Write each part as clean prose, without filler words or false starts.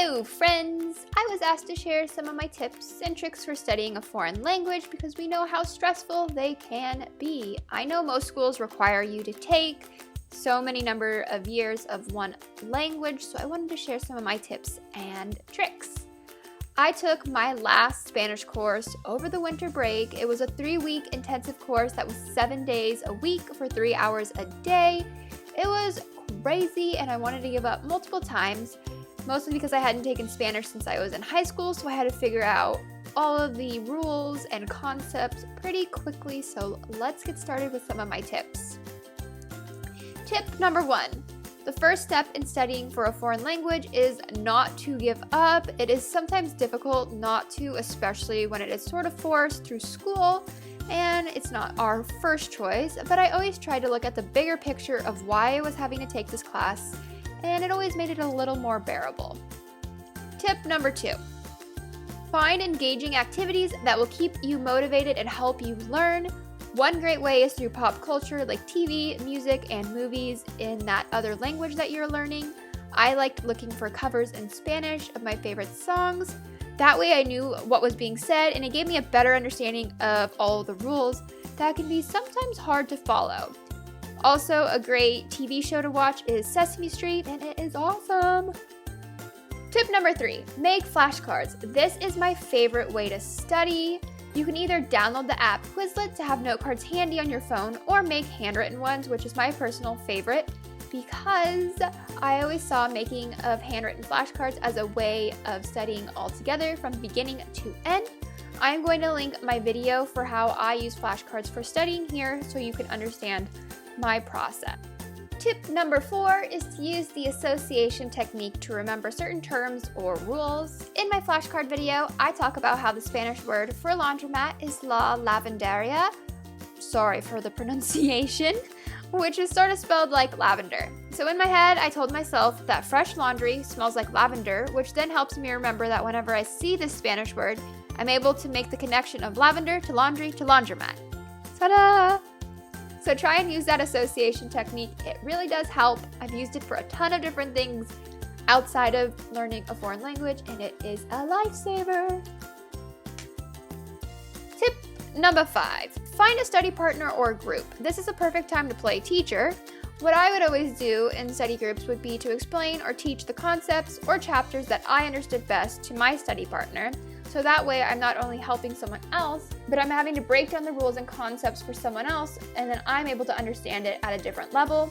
Hello friends! I was asked to share some of my tips and tricks for studying a foreign language because we know how stressful they can be. I know most schools require you to take so many number of years of one language, so I wanted to share some of my tips and tricks. I took my last Spanish course over the winter break. It was a 3-week intensive course that was 7 days a week for 3 hours a day. It was crazy and I wanted to give up multiple times, mostly because I hadn't taken Spanish since I was in high school, so I had to figure out all of the rules and concepts pretty quickly. So let's get started with some of my tips. Tip number 1. The first step in studying for a foreign language is not to give up. It is sometimes difficult not to, especially when it is sort of forced through school and it's not our first choice, but I always try to look at the bigger picture of why I was having to take this class, and it always made it a little more bearable. Tip number 2. Find engaging activities that will keep you motivated and help you learn. One great way is through pop culture like TV, music, and movies in that other language that you're learning. I liked looking for covers in Spanish of my favorite songs. That way I knew what was being said and it gave me a better understanding of all the rules that can be sometimes hard to follow. Also, a great TV show to watch is Sesame Street, and it is awesome. Tip number 3, make flashcards. This is my favorite way to study. You can either download the app Quizlet to have note cards handy on your phone or make handwritten ones, which is my personal favorite because I always saw making of handwritten flashcards as a way of studying altogether from beginning to end. I am going to link my video for how I use flashcards for studying here so you can understand my process. Tip number 4 is to use the association technique to remember certain terms or rules. In my flashcard video, I talk about how the Spanish word for laundromat is la lavanderia, sorry for the pronunciation, which is sort of spelled like lavender. So in my head, I told myself that fresh laundry smells like lavender, which then helps me remember that whenever I see this Spanish word, I'm able to make the connection of lavender to laundry to laundromat. Ta-da! So try and use that association technique. It really does help. I've used it for a ton of different things outside of learning a foreign language, and it is a lifesaver. Tip number 5, find a study partner or group. This is a perfect time to play teacher. What I would always do in study groups would be to explain or teach the concepts or chapters that I understood best to my study partner. So that way I'm not only helping someone else, but I'm having to break down the rules and concepts for someone else, and then I'm able to understand it at a different level.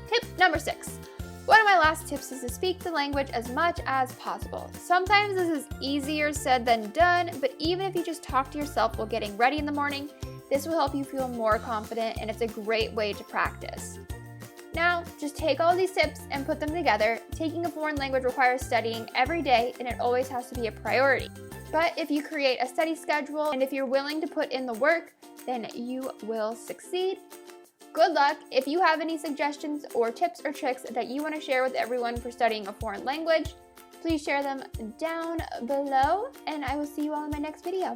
Tip number 6. One of my last tips is to speak the language as much as possible. Sometimes this is easier said than done, but even if you just talk to yourself while getting ready in the morning, this will help you feel more confident, and it's a great way to practice. Now, just take all these tips and put them together. Taking a foreign language requires studying every day, and it always has to be a priority. But if you create a study schedule and if you're willing to put in the work, then you will succeed. Good luck. If you have any suggestions or tips or tricks that you want to share with everyone for studying a foreign language, please share them down below, and I will see you all in my next video.